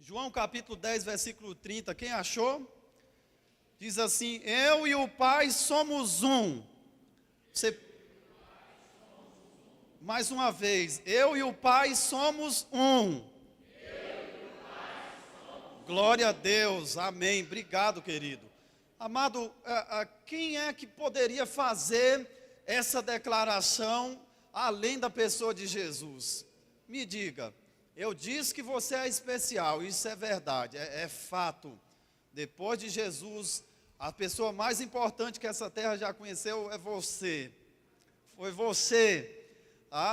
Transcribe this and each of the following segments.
João capítulo 10, versículo 30, quem achou? Diz assim: eu e o Pai somos um. Você... Mais uma vez, eu e o Pai somos um. Glória a Deus, amém. Obrigado, querido. Amado, quem é que poderia fazer essa declaração além da pessoa de Jesus? Me diga. Eu disse que você é especial, isso é verdade, é fato. Depois de Jesus, a pessoa mais importante que essa terra já conheceu é você. Foi você.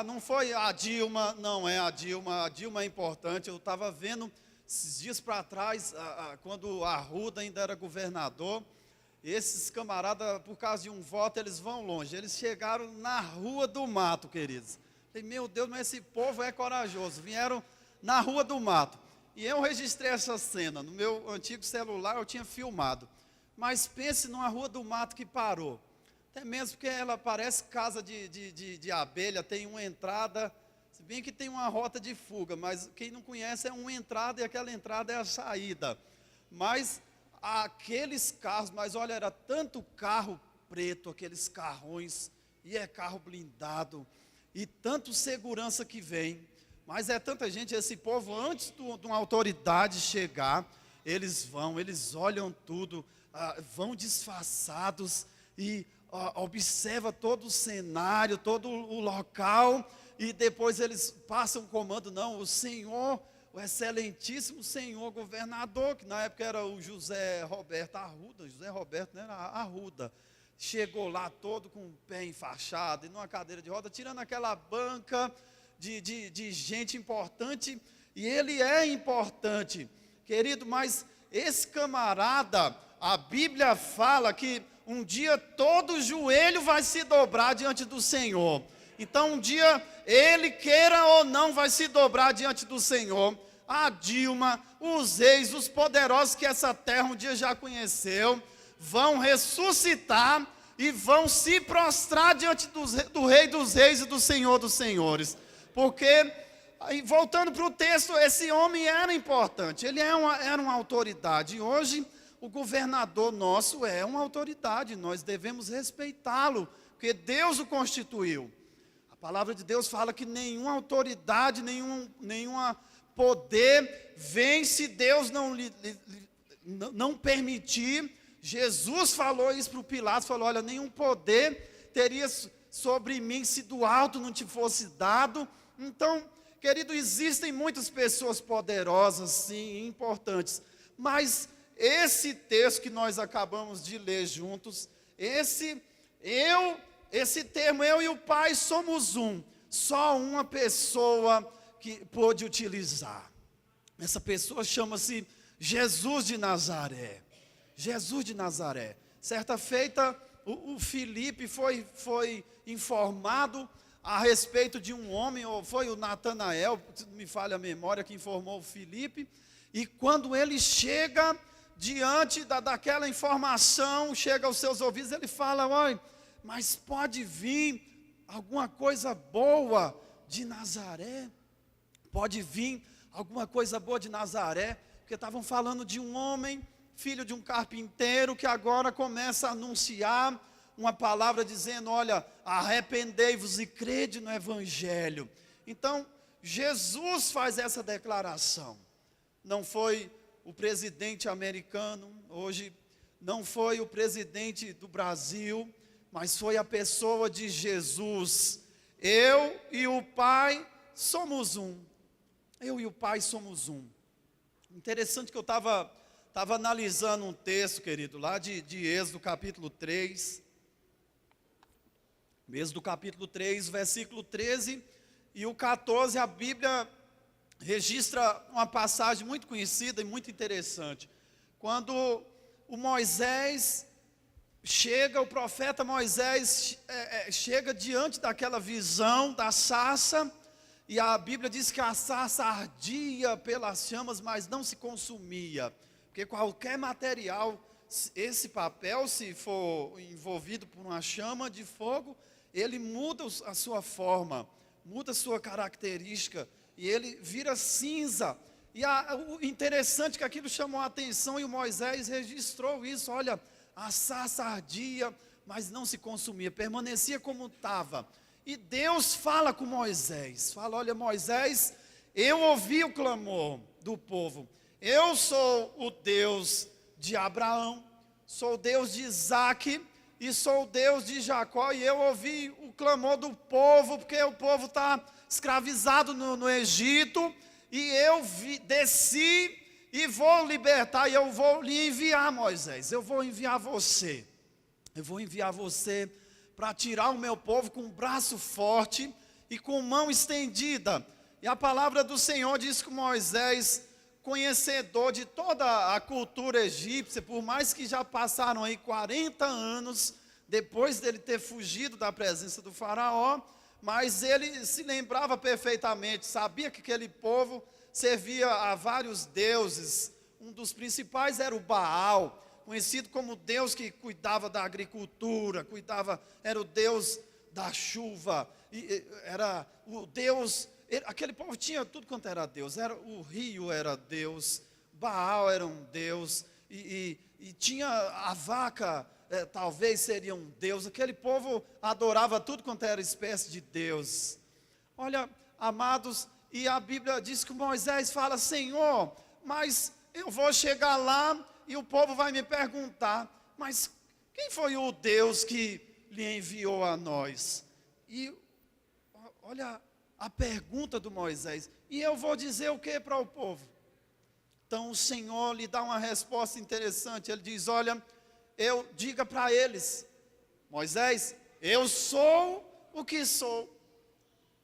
Não foi a Dilma, não é a Dilma é importante. Eu estava vendo esses dias para trás, quando a Arruda ainda era governador, esses camaradas, por causa de um voto, eles vão longe. Eles chegaram na Rua do Mato, queridos. Falei, meu Deus, mas esse povo é corajoso. Vieram na Rua do Mato. E eu registrei essa cena. No meu antigo celular eu tinha filmado. Mas pense numa Rua do Mato que parou. Até mesmo porque ela parece casa de abelha, tem uma entrada, se bem que tem uma rota de fuga, mas quem não conhece é uma entrada e aquela entrada é a saída. Mas aqueles carros, mas olha, era tanto carro preto, aqueles carrões, e é carro blindado, e tanto segurança que vem, mas é tanta gente, esse povo, antes de uma autoridade chegar, eles olham tudo, vão disfarçados, e observa todo o cenário, todo o local, e depois eles passam o comando. Não, o Senhor, o excelentíssimo Senhor governador, que na época era o José Roberto Arruda, José Roberto, né, Arruda, chegou lá todo com o pé enfaixado, e numa cadeira de roda, tirando aquela banca de gente importante, e ele é importante, querido, mas esse camarada, a Bíblia fala que um dia todo joelho vai se dobrar diante do Senhor. Então um dia ele queira ou não vai se dobrar diante do Senhor. A Dilma, os reis, os poderosos que essa terra um dia já conheceu, vão ressuscitar e vão se prostrar diante do Rei dos Reis e do Senhor dos Senhores. Porque, voltando para o texto, esse homem era importante, ele era uma autoridade. E hoje o governador nosso é uma autoridade, nós devemos respeitá-lo, porque Deus o constituiu. A palavra de Deus fala que nenhuma autoridade, nenhuma poder vem se Deus não permitir. Jesus falou isso para o Pilatos, falou, olha, nenhum poder teria sobre mim se do alto não te fosse dado. Então, querido, existem muitas pessoas poderosas, sim, importantes, mas esse texto que nós acabamos de ler juntos, esse termo, eu e o Pai somos um, só uma pessoa que pôde utilizar. Essa pessoa chama-se Jesus de Nazaré. Jesus de Nazaré. Certa feita, o Filipe foi informado a respeito de um homem, ou foi o Natanael, se não me falha a memória, que informou o Filipe, e quando ele chega diante daquela informação, chega aos seus ouvidos, ele fala, olha, mas pode vir alguma coisa boa de Nazaré? Pode vir alguma coisa boa de Nazaré? Porque estavam falando de um homem, filho de um carpinteiro, que agora começa a anunciar uma palavra dizendo, olha, arrependei-vos e crede no Evangelho. Então, Jesus faz essa declaração. Não foi o presidente americano, hoje não foi o presidente do Brasil, mas foi a pessoa de Jesus. Eu e o Pai somos um. Eu e o Pai somos um. Interessante que eu estava analisando um texto, querido, lá de Êxodo capítulo 3. Êxodo capítulo 3, versículo 13 e o 14, a Bíblia registra uma passagem muito conhecida e muito interessante. Quando o profeta Moisés chega diante daquela visão da sarça, e a Bíblia diz que a sarça ardia pelas chamas, mas não se consumia, porque qualquer material, esse papel, se for envolvido por uma chama de fogo, ele muda a sua forma, muda a sua característica, e ele vira cinza. E o interessante é que aquilo chamou a atenção e o Moisés registrou isso. Olha, a sarça ardia, mas não se consumia, permanecia como estava. E Deus fala com Moisés, fala, olha Moisés, eu ouvi o clamor do povo. Eu sou o Deus de Abraão, sou o Deus de Isaque e sou o Deus de Jacó. E eu ouvi o clamor do povo, porque o povo está escravizado no Egito. E eu desci e vou libertar, e eu vou lhe enviar, Moisés. Eu vou enviar você. Eu vou enviar você para tirar o meu povo com um braço forte e com mão estendida. E a palavra do Senhor diz que Moisés, conhecedor de toda a cultura egípcia, por mais que já passaram aí 40 anos, depois dele ter fugido da presença do faraó, mas ele se lembrava perfeitamente, sabia que aquele povo servia a vários deuses. Um dos principais era o Baal, conhecido como Deus que cuidava da agricultura, era o Deus da chuva, era o Deus, aquele povo tinha tudo quanto era Deus, o rio era Deus, Baal era um Deus, e tinha a vaca, talvez seria um Deus. Aquele povo adorava tudo quanto era espécie de Deus. Olha, amados, e a Bíblia diz que Moisés fala, Senhor, mas eu vou chegar lá e o povo vai me perguntar, mas quem foi o Deus que lhe enviou a nós? E olha a pergunta do Moisés, e eu vou dizer o que para o povo? Então o Senhor lhe dá uma resposta interessante, ele diz, olha, diga para eles, Moisés, eu sou o que sou.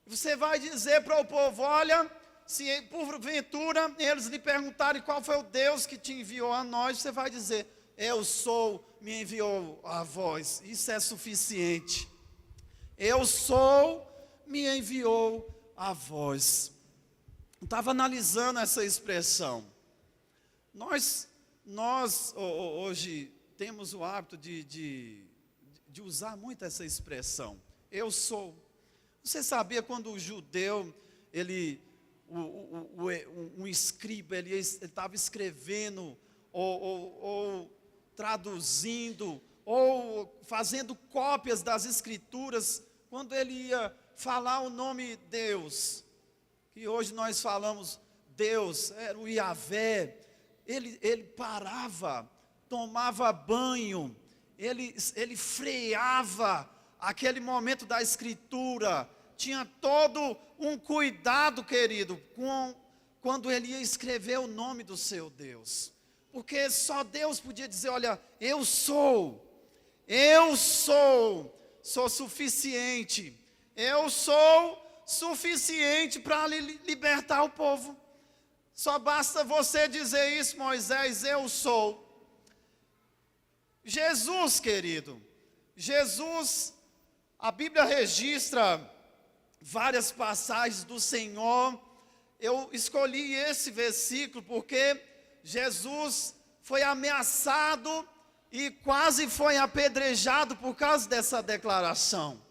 Você vai dizer para o povo, olha, se porventura eles lhe perguntarem qual foi o Deus que te enviou a nós, você vai dizer, eu sou, me enviou a vós. Isso é suficiente. Eu sou, me enviou a vós. Eu estava analisando essa expressão. Nós hoje temos o hábito de usar muito essa expressão. Eu sou. Você sabia quando o judeu, um escriba, ele estava escrevendo, ou traduzindo, ou fazendo cópias das escrituras, quando ele ia falar o nome Deus, que hoje nós falamos Deus, era o Yahvé, ele parava, tomava banho, ele freava aquele momento da escritura, tinha todo um cuidado, querido, quando ele ia escrever o nome do seu Deus, porque só Deus podia dizer, olha, eu sou suficiente, eu sou suficiente para libertar o povo. Só basta você dizer isso, Moisés, eu sou. Jesus, querido, Jesus, a Bíblia registra várias passagens do Senhor. Eu escolhi esse versículo porque Jesus foi ameaçado e quase foi apedrejado por causa dessa declaração.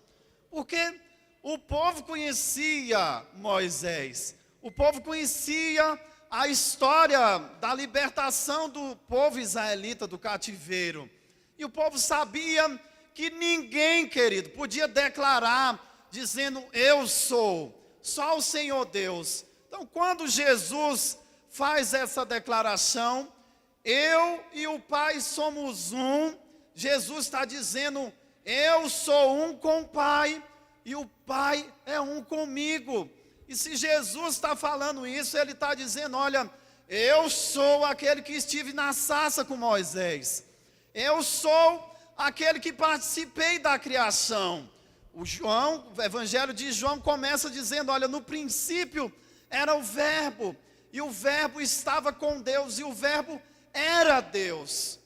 Porque o povo conhecia Moisés, o povo conhecia a história da libertação do povo israelita do cativeiro. E o povo sabia que ninguém, querido, podia declarar dizendo eu sou, só o Senhor Deus. Então quando Jesus faz essa declaração, eu e o Pai somos um, Jesus está dizendo, eu sou um com o Pai, e o Pai é um comigo. E se Jesus está falando isso, Ele está dizendo, olha, eu sou aquele que estive na sarça com Moisés, eu sou aquele que participei da criação. O Evangelho de João começa dizendo, olha, no princípio era o verbo, e o verbo estava com Deus, e o verbo era Deus.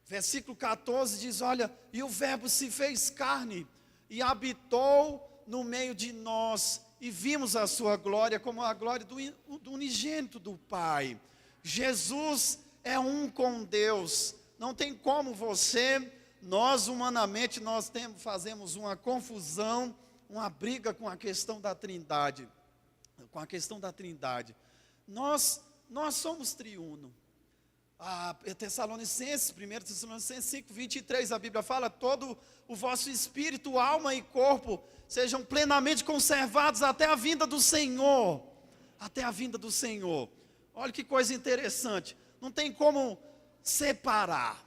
Versículo 14 diz, olha, e o verbo se fez carne, e habitou no meio de nós, e vimos a sua glória, como a glória do unigênito do Pai. Jesus é um com Deus. Não tem como nós humanamente, fazemos uma confusão, uma briga com a questão da Trindade. nós somos triuno. Tessalonicenses, 1 Tessalonicenses 5, 23, a Bíblia fala: todo o vosso espírito, alma e corpo sejam plenamente conservados até a vinda do Senhor. Até a vinda do Senhor. Olha que coisa interessante. Não tem como separar.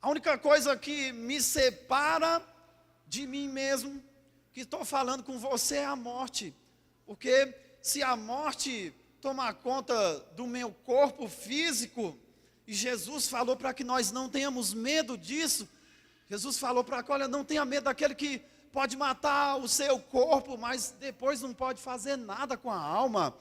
A única coisa que me separa de mim mesmo, que estou falando com você, é a morte. Porque se a morte tomar conta do meu corpo físico, e Jesus falou para que nós não tenhamos medo disso. Jesus falou para que, olha, não tenha medo daquele que pode matar o seu corpo, mas depois não pode fazer nada com a alma.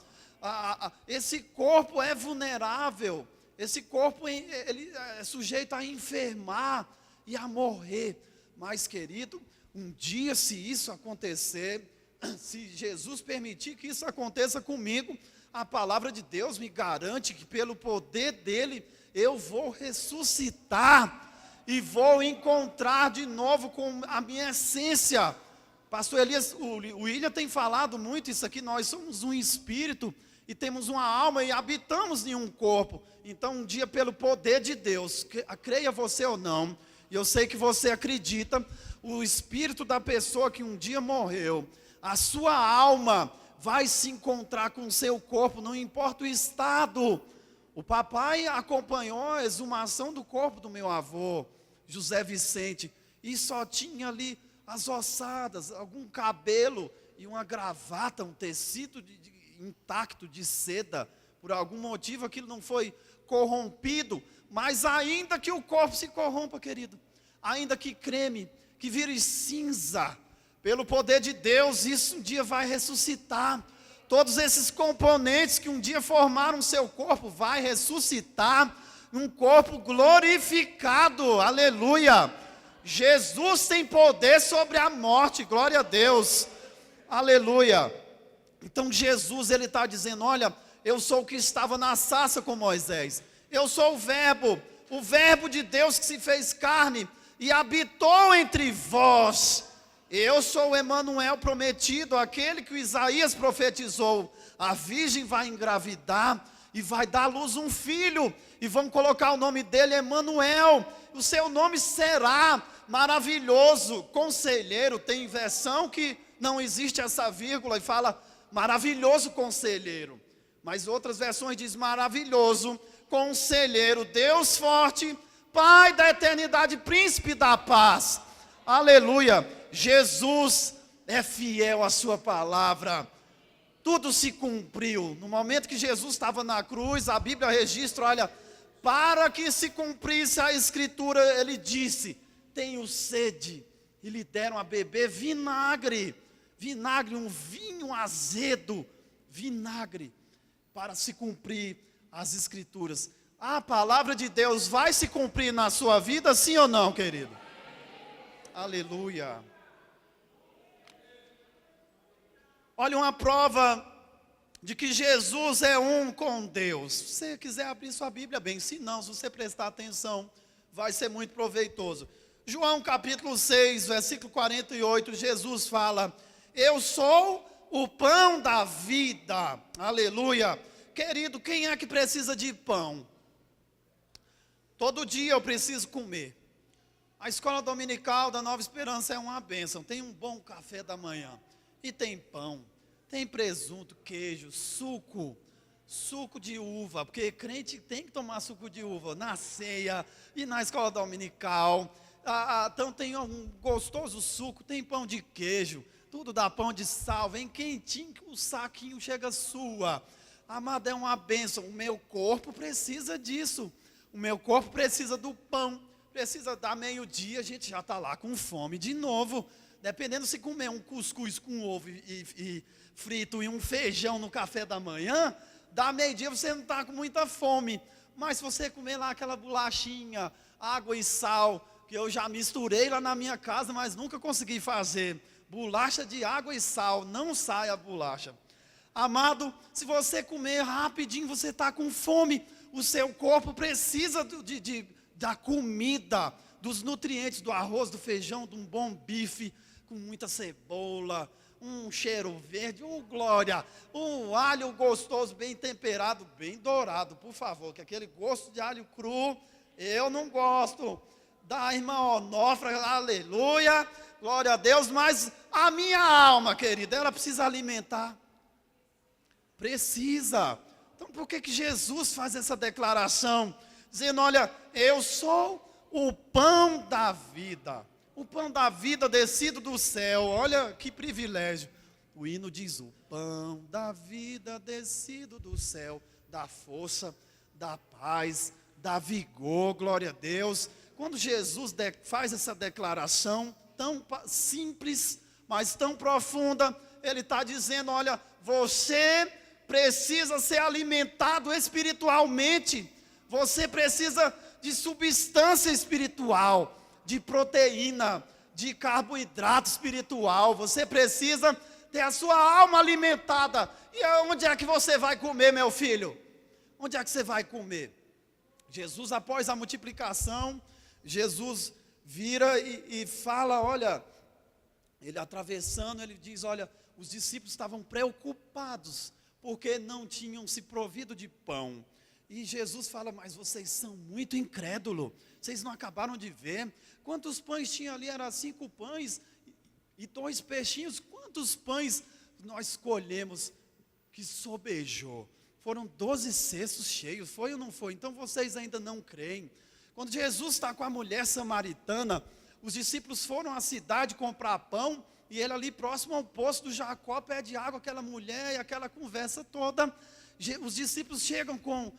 Esse corpo é vulnerável, esse corpo ele é sujeito a enfermar e a morrer. Mas, querido, um dia, se isso acontecer, se Jesus permitir que isso aconteça comigo, a palavra de Deus me garante que pelo poder dele eu vou ressuscitar e vou encontrar de novo com a minha essência. Pastor Elias, o William tem falado muito isso aqui: nós somos um espírito e temos uma alma e habitamos em um corpo. Então um dia, pelo poder de Deus, creia você ou não, e eu sei que você acredita, o espírito da pessoa que um dia morreu, a sua alma vai se encontrar com o seu corpo, não importa o estado. O papai acompanhou a exumação do corpo do meu avô, José Vicente, e só tinha ali as ossadas, algum cabelo e uma gravata, um tecido intacto de seda. Por algum motivo aquilo não foi corrompido, mas ainda que o corpo se corrompa, querido, ainda que creme, que vire cinza, pelo poder de Deus, isso um dia vai ressuscitar. Todos esses componentes que um dia formaram seu corpo, vai ressuscitar um corpo glorificado, aleluia. Jesus tem poder sobre a morte, glória a Deus, aleluia. Então Jesus, ele está dizendo: olha, eu sou o que estava na sarça com Moisés, eu sou o verbo de Deus que se fez carne e habitou entre vós. Eu sou o Emanuel prometido, aquele que o Isaías profetizou. A virgem vai engravidar e vai dar à luz um filho, e vão colocar o nome dele Emanuel. O seu nome será Maravilhoso Conselheiro. Tem versão que não existe essa vírgula e fala Maravilhoso Conselheiro, mas outras versões diz Maravilhoso Conselheiro, Deus Forte, Pai da eternidade, Príncipe da paz. Aleluia. Jesus é fiel à sua palavra. Tudo se cumpriu. No momento que Jesus estava na cruz, a Bíblia registra, olha, para que se cumprisse a escritura, ele disse: tenho sede. E lhe deram a beber vinagre, um vinho azedo, vinagre, para se cumprir as escrituras. A palavra de Deus vai se cumprir na sua vida, sim ou não, querido? Aleluia. Olha, uma prova de que Jesus é um com Deus. Se você quiser abrir sua Bíblia, bem, se não, se você prestar atenção, vai ser muito proveitoso. João capítulo 6, versículo 48, Jesus fala: eu sou o pão da vida. Aleluia. Querido, quem é que precisa de pão? Todo dia eu preciso comer. A escola dominical da Nova Esperança é uma bênção. Tem um bom café da manhã. E tem pão, tem presunto, queijo, suco de uva, porque crente tem que tomar suco de uva na ceia e na escola dominical. Então tem um gostoso suco, tem pão de queijo, tudo dá pão de sal, vem quentinho, o saquinho chega sua. Amado, é uma bênção. O meu corpo precisa disso, o meu corpo precisa do pão, precisa dar meio-dia, a gente já está lá com fome de novo. Dependendo se comer um cuscuz com ovo e frito e um feijão no café da manhã, dá meio-dia você não está com muita fome. Mas se você comer lá aquela bolachinha, água e sal, que eu já misturei lá na minha casa, mas nunca consegui fazer, bolacha de água e sal, não sai a bolacha. Amado, se você comer rapidinho, você está com fome, o seu corpo precisa da comida, dos nutrientes, do arroz, do feijão, de um bom bife, com muita cebola, um cheiro verde, glória, um alho gostoso, bem temperado, bem dourado, por favor, que aquele gosto de alho cru, eu não gosto. Da irmã Onofra, aleluia, glória a Deus, mas a minha alma, querida, ela precisa alimentar. Precisa. Então por que Jesus faz essa declaração? Dizendo, olha, eu sou o pão da vida. O pão da vida descido do céu. Olha que privilégio. O hino diz, o pão da vida descido do céu. Dá força, dá paz, dá vigor, glória a Deus. Quando Jesus faz essa declaração tão simples, mas tão profunda, ele está dizendo, olha, você precisa ser alimentado espiritualmente, você precisa de substância espiritual, de proteína, de carboidrato espiritual, você precisa ter a sua alma alimentada. E onde é que você vai comer, meu filho? Onde é que você vai comer? Jesus, após a multiplicação, Jesus vira e fala, olha, ele atravessando, ele diz, olha, os discípulos estavam preocupados, porque não tinham se provido de pão. E Jesus fala, mas vocês são muito incrédulos, vocês não acabaram de ver? Quantos pães tinha ali? Eram 5 pães e 2 peixinhos. Quantos pães nós escolhemos que sobejou? Foram 12 cestos cheios, foi ou não foi? Então vocês ainda não creem. Quando Jesus está com a mulher samaritana, os discípulos foram à cidade comprar pão, e ele ali próximo ao poço do Jacó pede água, aquela mulher e aquela conversa toda. Os discípulos chegam com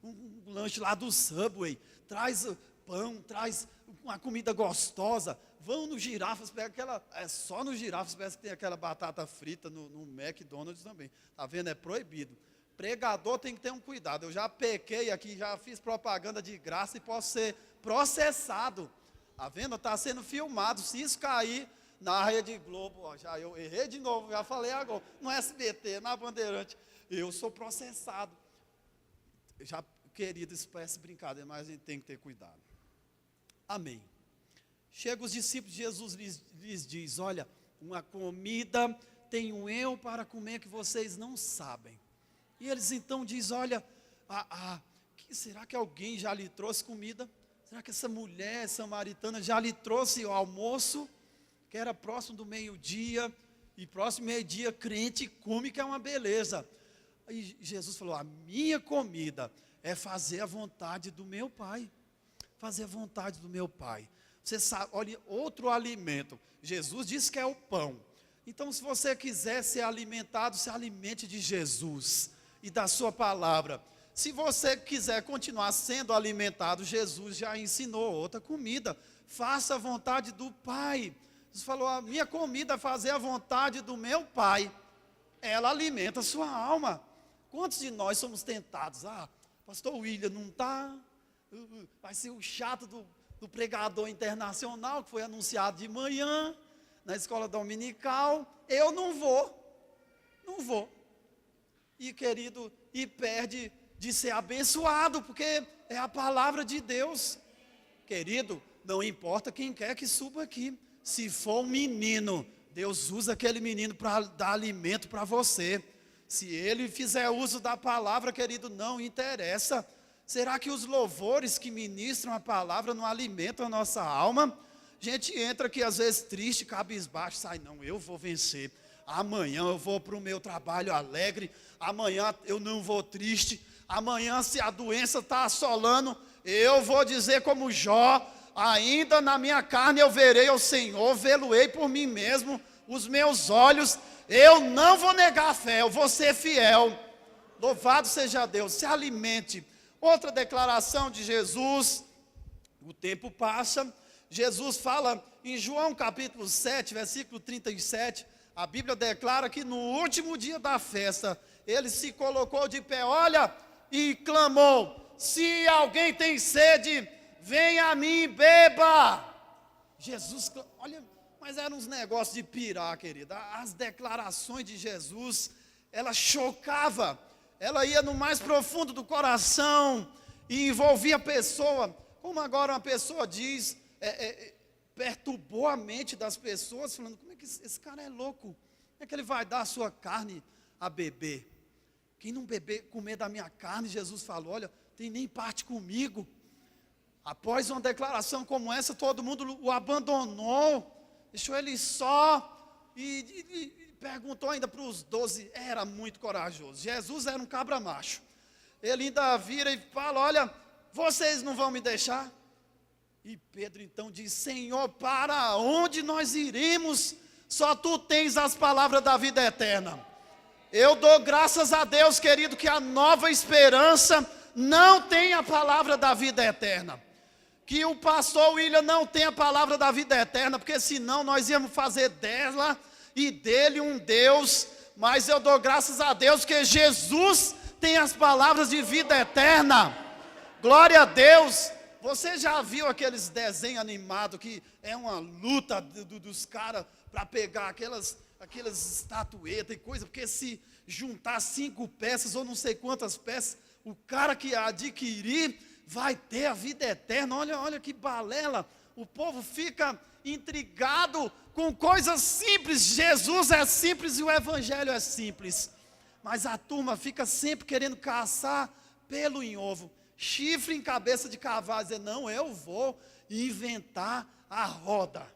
um lanche lá do Subway, traz pão, traz uma comida gostosa, vão no Girafas, pega aquela, só no Girafas parece que tem aquela batata frita, no McDonald's também, tá vendo, é proibido. Pregador tem que ter um cuidado, eu já pequei aqui, já fiz propaganda de graça e posso ser processado. Tá vendo? Está sendo filmado. Se isso cair na Rede Globo, ó, já eu errei de novo, já falei agora, no SBT, na Bandeirante, eu sou processado. Já, querido, isso parece brincadeira, mas a gente tem que ter cuidado. Amém. Chega os discípulos, Jesus lhes diz, olha, uma comida tenho eu para comer que vocês não sabem. E eles então dizem, olha, será que alguém já lhe trouxe comida? Será que essa mulher samaritana já lhe trouxe o almoço, que era próximo do meio-dia, e próximo meio-dia crente come, que é uma beleza. E Jesus falou, a minha comida é fazer a vontade do meu Pai. Fazer a vontade do meu Pai. Você sabe, olha, outro alimento. Jesus disse que é o pão. Então, se você quiser ser alimentado, se alimente de Jesus e da sua palavra. Se você quiser continuar sendo alimentado, Jesus já ensinou outra comida. Faça a vontade do Pai. Jesus falou, a minha comida é fazer a vontade do meu Pai. Ela alimenta a sua alma. Quantos de nós somos tentados? Pastor William não está? Vai ser o chato do pregador internacional, que foi anunciado de manhã, na escola dominical. Eu não vou. E querido, e perde de ser abençoado, porque é a palavra de Deus. Querido, não importa quem quer que suba aqui, se for um menino, Deus usa aquele menino para dar alimento para você. Se ele fizer uso da palavra, querido, não interessa. Será que os louvores que ministram a palavra não alimentam a nossa alma? A gente entra aqui às vezes triste, cabisbaixo, sai, não, eu vou vencer. Amanhã eu vou para o meu trabalho alegre, amanhã eu não vou triste. Amanhã, se a doença está assolando, eu vou dizer como Jó, ainda na minha carne eu verei o Senhor, vê-lo-ei por mim mesmo, os meus olhos, eu não vou negar a fé, eu vou ser fiel. Louvado seja Deus, se alimente. Outra declaração de Jesus, o tempo passa, Jesus fala em João capítulo 7, versículo 37, a Bíblia declara que no último dia da festa, ele se colocou de pé, olha, e clamou, se alguém tem sede, venha a mim e beba. Jesus, olha, mas eram uns negócios de pirar, querida. As declarações de Jesus, ela chocava, ela ia no mais profundo do coração e envolvia a pessoa, como agora uma pessoa diz, perturbou a mente das pessoas, falando, como é esse cara é louco. Como é que ele vai dar a sua carne a beber? Quem não beber, comer da minha carne, Jesus falou, olha, tem nem parte comigo. Após uma declaração como essa, todo mundo o abandonou, deixou ele só, e perguntou ainda para os 12, era muito corajoso. Jesus era um cabra macho. Ele ainda vira e fala, olha, vocês não vão me deixar? E Pedro então diz, Senhor, para onde nós iremos? Só tu tens as palavras da vida eterna. Eu dou graças a Deus, querido, que a Nova Esperança não tem a palavra da vida eterna. Que o pastor William não tem a palavra da vida eterna, porque senão nós íamos fazer dela e dele um Deus. Mas eu dou graças a Deus que Jesus tem as palavras de vida eterna. Glória a Deus. Você já viu aqueles desenhos animados que é uma luta dos caras para pegar aquelas estatuetas e coisa, porque se juntar 5 peças ou não sei quantas peças, o cara que adquirir vai ter a vida eterna. Olha que balela. O povo fica intrigado com coisas simples. Jesus é simples e o evangelho é simples. Mas a turma fica sempre querendo caçar pelo em ovo, chifre em cabeça de cavalo, dizer, não, eu vou inventar a roda.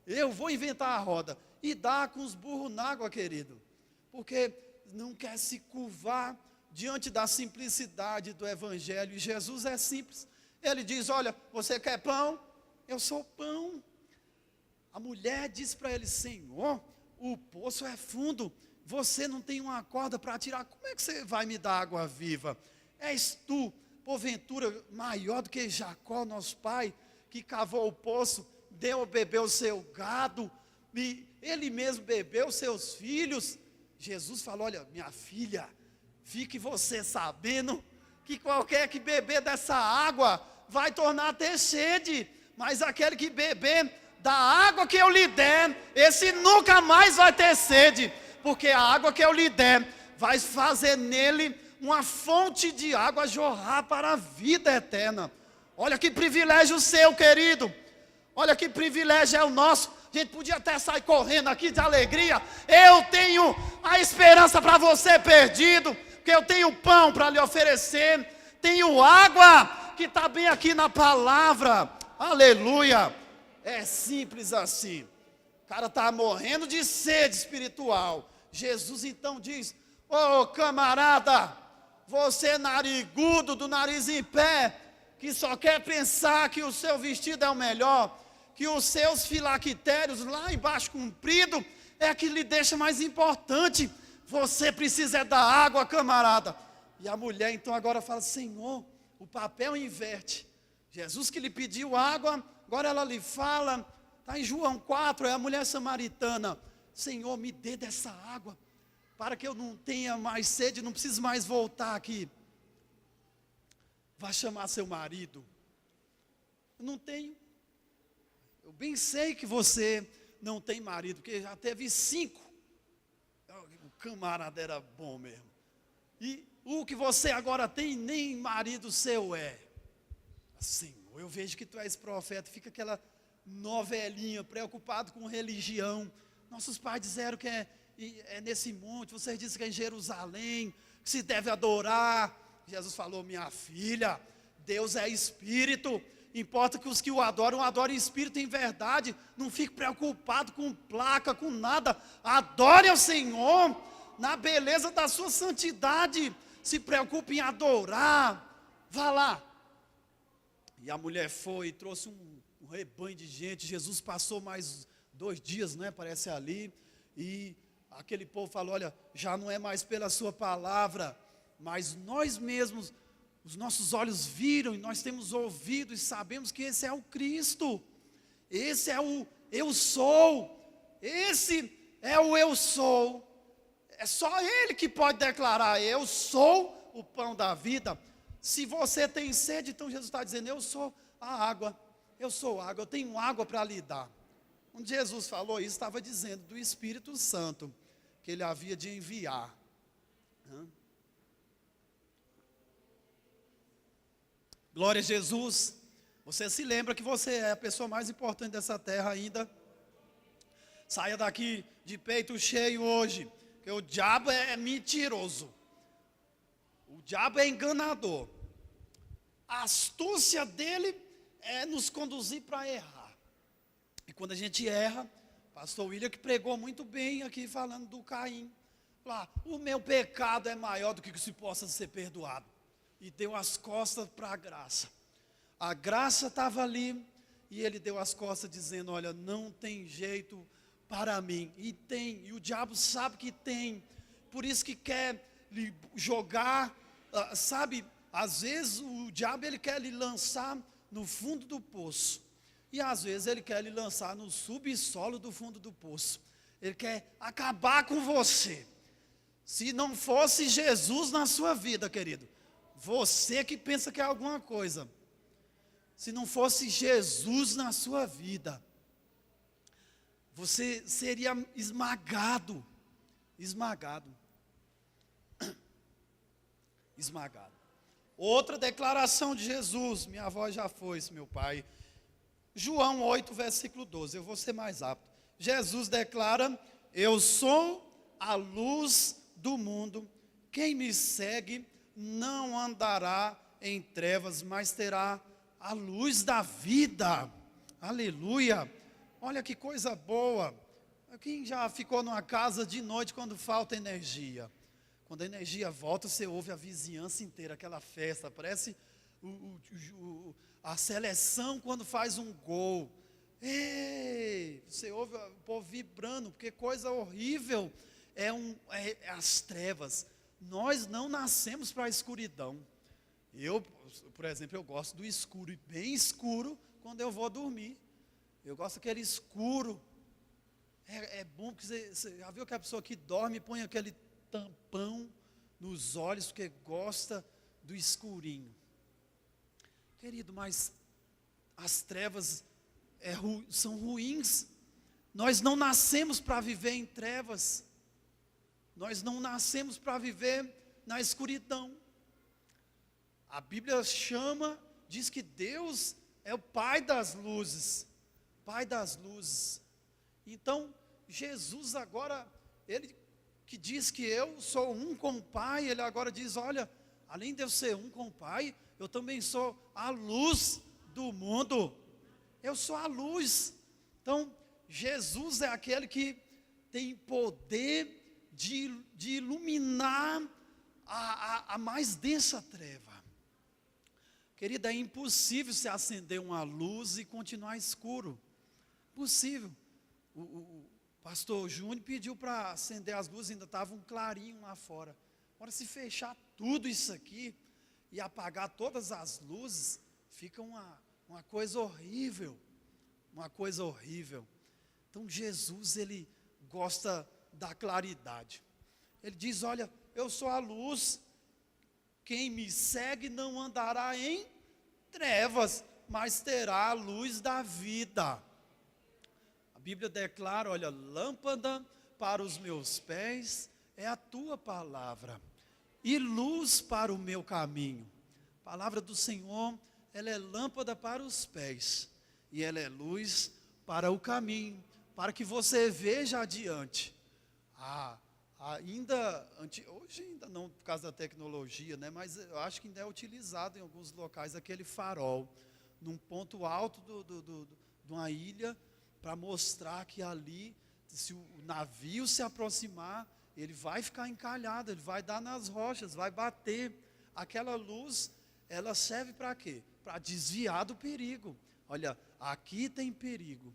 Eu vou inventar a roda. E dá com os burros na água, querido. Porque não quer se curvar diante da simplicidade do evangelho. E Jesus é simples. Ele diz, olha, você quer pão? Eu sou pão. A mulher diz para ele, Senhor, o poço é fundo. Você não tem uma corda para tirar. Como é que você vai me dar água viva? És tu, porventura, maior do que Jacó, nosso pai, que cavou o poço, deu a beber o seu gado, e ele mesmo bebeu os seus filhos. Jesus falou, olha, minha filha, fique você sabendo que qualquer que beber dessa água vai tornar a ter sede, mas aquele que beber da água que eu lhe der, esse nunca mais vai ter sede, porque a água que eu lhe der vai fazer nele uma fonte de água jorrar para a vida eterna. Olha que privilégio seu, querido. Olha que privilégio é o nosso. A gente podia até sair correndo aqui de alegria. Eu tenho a esperança para você perdido, porque eu tenho pão para lhe oferecer, tenho água que está bem aqui na palavra. Aleluia. É simples assim. O cara está morrendo de sede espiritual. Jesus então diz, ô camarada, você narigudo, do nariz em pé, que só quer pensar que o seu vestido é o melhor, que os seus filactérios lá embaixo comprido é que lhe deixa mais importante. Você precisa é da água, camarada. E a mulher então agora fala, Senhor, o papel inverte. Jesus que lhe pediu água, agora ela lhe fala, está em João 4, é a mulher samaritana, Senhor, me dê dessa água, para que eu não tenha mais sede, não preciso mais voltar aqui. Vai chamar seu marido. Eu não tenho. Eu bem sei que você não tem marido, porque já teve 5. O camarada era bom mesmo. E o que você agora tem, nem marido seu é. Senhor, eu vejo que tu és profeta, fica aquela novelinha, preocupado com religião. Nossos pais disseram que é nesse monte, vocês dizem que é em Jerusalém, que se deve adorar. Jesus falou, minha filha, Deus é espírito, importa que os que o adoram em espírito e em verdade. Não fique preocupado com placa, com nada. Adore ao Senhor na beleza da sua santidade. Se preocupe em adorar. Vá lá. E a mulher foi e trouxe um rebanho de gente. Jesus passou mais 2 dias, né, parece ali. E aquele povo falou, olha, já não é mais pela sua palavra, mas nós mesmos, os nossos olhos viram e nós temos ouvido e sabemos que esse é o Cristo. Esse é o eu sou. Esse é o eu sou. É só Ele que pode declarar, eu sou o pão da vida. Se você tem sede, então Jesus está dizendo, eu sou a água. Eu sou água, eu tenho água para lhe dar. Quando Jesus falou isso, estava dizendo do Espírito Santo, que Ele havia de enviar. Glória a Jesus. Você se lembra que você é a pessoa mais importante dessa terra ainda? Saia daqui de peito cheio hoje, porque o diabo é mentiroso. O diabo é enganador. A astúcia dele é nos conduzir para errar. E quando a gente erra, pastor William que pregou muito bem aqui falando do Caim. O meu pecado é maior do que se possa ser perdoado. E deu as costas para a graça. A graça estava ali e ele deu as costas dizendo, olha, não tem jeito para mim. E tem, e o diabo sabe que tem. Por isso que quer lhe jogar, sabe, às vezes o diabo ele quer lhe lançar no fundo do poço. E às vezes ele quer lhe lançar no subsolo do fundo do poço. Ele quer acabar com você. Se não fosse Jesus na sua vida, querido, você que pensa que é alguma coisa, se não fosse Jesus na sua vida, você seria esmagado, esmagado. Outra declaração de Jesus, minha avó já foi, meu pai. João 8, versículo 12, eu vou ser mais rápido. Jesus declara, eu sou a luz do mundo, quem me segue não andará em trevas, mas terá a luz da vida. Aleluia! Olha que coisa boa. Quem já ficou numa casa de noite quando falta energia? Quando a energia volta, você ouve a vizinhança inteira, aquela festa, parece a seleção quando faz um gol. Ei, você ouve o povo vibrando, porque coisa horrível é as trevas. Nós não nascemos para a escuridão. Eu, por exemplo, eu gosto do escuro, e bem escuro quando eu vou dormir. Eu gosto daquele escuro. É bom, porque você já viu que a pessoa que dorme põe aquele tampão nos olhos, porque gosta do escurinho. Querido, mas as trevas são ruins. Nós não nascemos para viver em trevas. Nós não nascemos para viver na escuridão. A Bíblia diz que Deus é o Pai das luzes. Pai das luzes. Então, Jesus agora, ele que diz que eu sou um com o Pai, ele agora diz, olha, além de eu ser um com o Pai, eu também sou a luz do mundo. Eu sou a luz. Então, Jesus é aquele que tem poder de iluminar a mais densa treva. Querida, é impossível se acender uma luz e continuar escuro. Impossível. O pastor Júnior pediu para acender as luzes, ainda estava um clarinho lá fora. Agora, se fechar tudo isso aqui e apagar todas as luzes, fica uma coisa horrível. Uma coisa horrível. Então, Jesus, ele gosta da claridade. Ele diz, olha, eu sou a luz, quem me segue não andará em trevas, mas terá a luz da vida. A Bíblia declara, olha, lâmpada para os meus pés é a tua palavra, e luz para o meu caminho. A palavra do Senhor, ela é lâmpada para os pés, e ela é luz para o caminho, para que você veja adiante. Hoje ainda não por causa da tecnologia, né, mas eu acho que ainda é utilizado em alguns locais aquele farol, num ponto alto de uma ilha, para mostrar que ali, se o navio se aproximar, ele vai ficar encalhado, ele vai dar nas rochas, vai bater. Aquela luz, ela serve para quê? Para desviar do perigo. Olha, aqui tem perigo.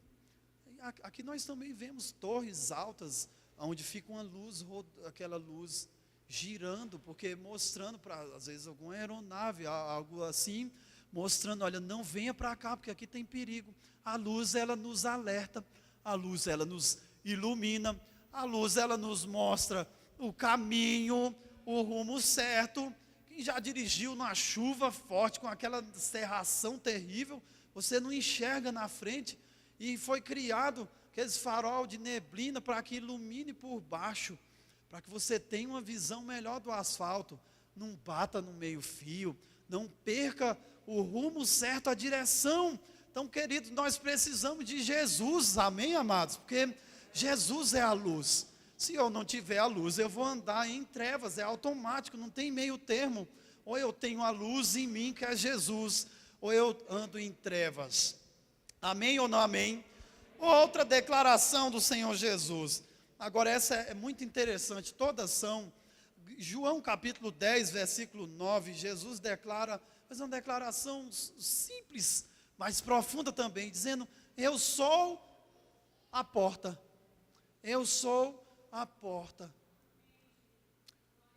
Aqui nós também vemos torres altas, onde fica uma luz, aquela luz girando, porque mostrando para, às vezes, alguma aeronave, algo assim, mostrando, olha, não venha para cá, porque aqui tem perigo. A luz, ela nos alerta, a luz, ela nos ilumina, a luz, ela nos mostra o caminho, o rumo certo. Quem já dirigiu na chuva forte, com aquela cerração terrível, você não enxerga na frente, e foi criado aqueles farol de neblina para que ilumine por baixo, para que você tenha uma visão melhor do asfalto, não bata no meio-fio, não perca o rumo certo, a direção. Então, queridos, nós precisamos de Jesus, amém, amados? Porque Jesus é a luz. Se eu não tiver a luz, eu vou andar em trevas, é automático, não tem meio termo. Ou eu tenho a luz em mim, que é Jesus, ou eu ando em trevas. Amém ou não amém? Outra declaração do Senhor Jesus. Agora essa é muito interessante, todas são. João capítulo 10, versículo 9, Jesus declara, mas é uma declaração simples, mas profunda também, dizendo: eu sou a porta. Eu sou a porta.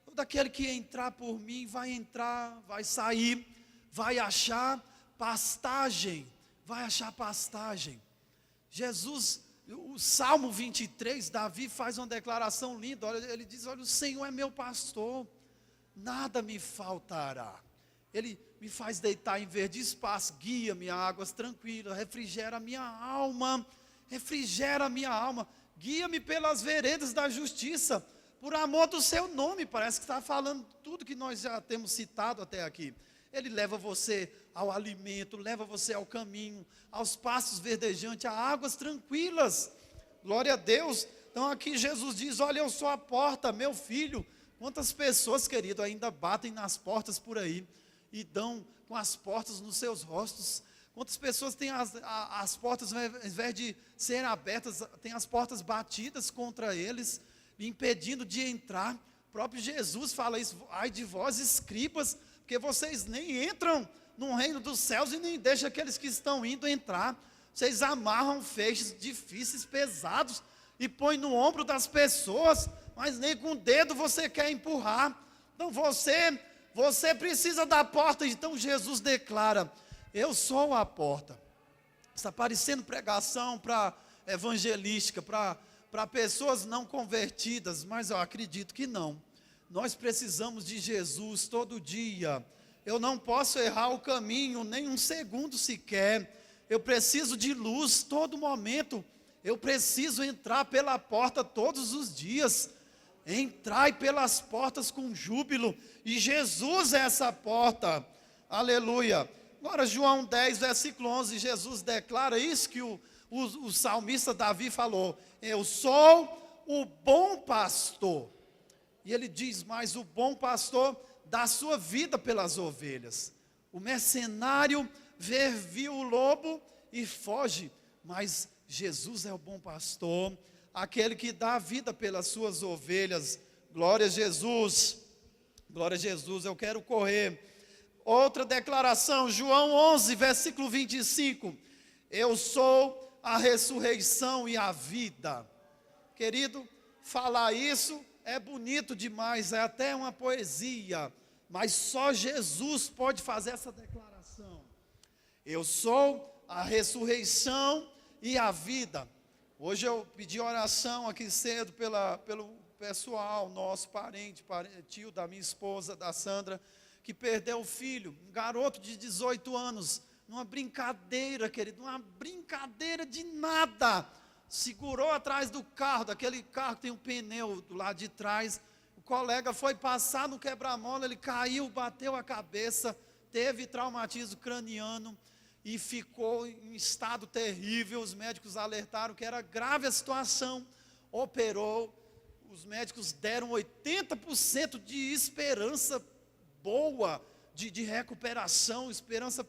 Todo aquele que entrar por mim vai entrar, vai sair, vai achar pastagem. Vai achar pastagem. Jesus, o Salmo 23, Davi faz uma declaração linda. Olha, ele diz: olha, o Senhor é meu pastor, nada me faltará. Ele me faz deitar em verdes pastos, guia-me a águas tranquilas, refrigera a minha alma, guia-me pelas veredas da justiça, por amor do seu nome. Parece que está falando tudo que nós já temos citado até aqui. Ele leva você ao alimento, leva você ao caminho, aos pastos verdejantes, a águas tranquilas. Glória a Deus. Então aqui Jesus diz: olha, eu sou a porta, meu filho. Quantas pessoas, querido, ainda batem nas portas por aí e dão com as portas nos seus rostos? Quantas pessoas têm as portas, ao invés de serem abertas, têm as portas batidas contra eles, impedindo de entrar? O próprio Jesus fala isso: ai de vós, escribas, porque vocês nem entram no reino dos céus e nem deixam aqueles que estão indo entrar. Vocês amarram feixes difíceis, pesados, e põem no ombro das pessoas, mas nem com o dedo você quer empurrar. Então você precisa da porta. Então Jesus declara: eu sou a porta. Está parecendo pregação para evangelística, para pessoas não convertidas, mas eu acredito que não. Nós precisamos de Jesus todo dia. Eu não posso errar o caminho nem um segundo sequer. Eu preciso de luz todo momento. Eu preciso entrar pela porta todos os dias. Entrai pelas portas com júbilo. E Jesus é essa porta. Aleluia. Agora João 10, versículo 11, Jesus declara isso que o salmista Davi falou: eu sou o bom pastor. E ele diz mais: o bom pastor dá sua vida pelas ovelhas. O mercenário viu o lobo e foge, mas Jesus é o bom pastor, aquele que dá a vida pelas suas ovelhas. Glória a Jesus. Glória a Jesus. Eu quero correr. Outra declaração, João 11, versículo 25. Eu sou a ressurreição e a vida. Querido, falar isso é bonito demais, é até uma poesia, mas só Jesus pode fazer essa declaração. Eu sou a ressurreição e a vida. Hoje eu pedi oração aqui cedo pelo pessoal, nosso parente, tio da minha esposa, da Sandra, que perdeu o filho, um garoto de 18 anos, numa brincadeira, querido, uma brincadeira de nada. Segurou atrás do carro, daquele carro que tem um pneu do lado de trás. O colega foi passar no quebra-mola, ele caiu, bateu a cabeça, teve traumatismo craniano e ficou em estado terrível. Os médicos alertaram que era grave a situação. Operou, os médicos deram 80% de esperança boa, de recuperação. Esperança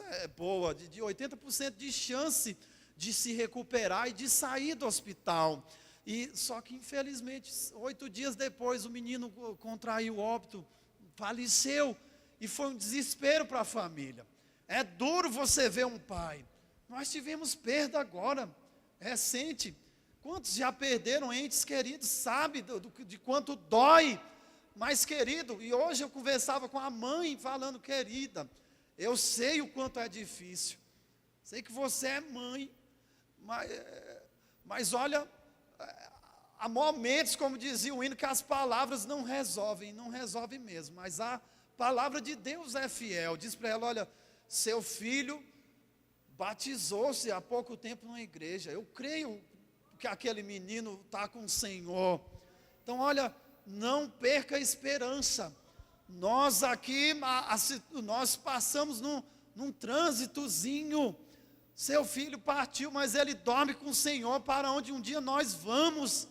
é boa, de 80% de chance de se recuperar e de sair do hospital. E só que infelizmente 8 dias depois o menino contraiu óbito, faleceu, e foi um desespero para a família. É duro você ver um pai. Nós tivemos perda agora, recente. Quantos já perderam entes queridos, sabe de quanto dói? Mas querido, e hoje eu conversava com a mãe falando: querida, eu sei o quanto é difícil, sei que você é mãe, mas olha, há momentos, como dizia o hino, que as palavras não resolvem mesmo, mas a palavra de Deus é fiel. Diz para ela: olha, seu filho batizou-se há pouco tempo numa igreja, eu creio que aquele menino está com o Senhor. Então olha, não perca a esperança. Nós aqui, nós passamos num trânsitozinho. Seu filho partiu, mas ele dorme com o Senhor, para onde um dia nós vamos.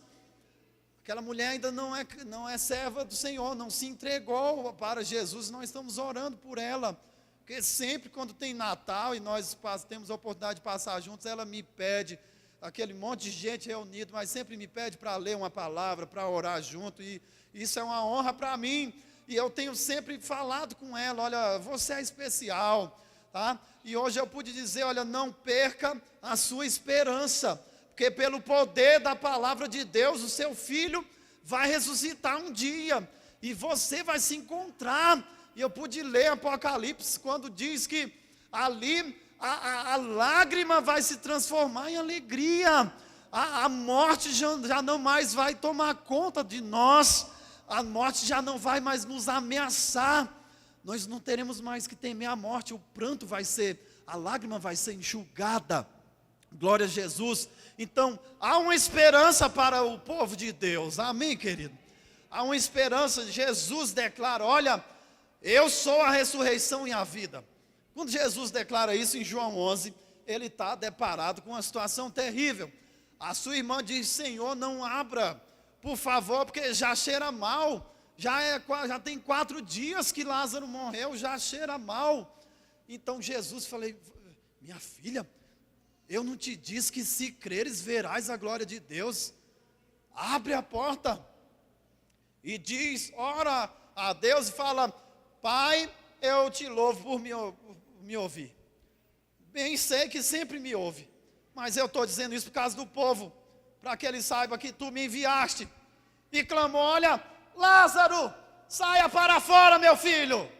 Aquela mulher ainda não é serva do Senhor, não se entregou para Jesus, nós estamos orando por ela. Porque sempre quando tem Natal e nós temos a oportunidade de passar juntos, ela me pede, aquele monte de gente reunido, mas sempre me pede para ler uma palavra, para orar junto, e isso é uma honra para mim. E eu tenho sempre falado com ela, olha, você é especial, tá? E hoje eu pude dizer, olha, não perca a sua esperança, porque pelo poder da palavra de Deus, o seu filho vai ressuscitar um dia, e você vai se encontrar. E eu pude ler Apocalipse, quando diz que ali a lágrima vai se transformar em alegria, a morte já não mais vai tomar conta de nós, a morte já não vai mais nos ameaçar, nós não teremos mais que temer a morte, o pranto vai ser, a lágrima vai ser enxugada, glória a Jesus. Então, há uma esperança para o povo de Deus, amém, querido? Há uma esperança, Jesus declara, olha, eu sou a ressurreição e a vida. Quando Jesus declara isso em João 11, ele está deparado com uma situação terrível. A sua irmã diz, Senhor, não abra, por favor, porque já cheira mal, já tem 4 dias que Lázaro morreu, já cheira mal. Então Jesus falou, minha filha, eu não te disse que se creres verás a glória de Deus? Abre a porta. E diz, ora a Deus e fala, Pai, eu te louvo por me ouvir. Bem sei que sempre me ouve, mas eu estou dizendo isso por causa do povo, para que ele saiba que tu me enviaste. E clamou, olha, Lázaro, saia para fora, meu filho.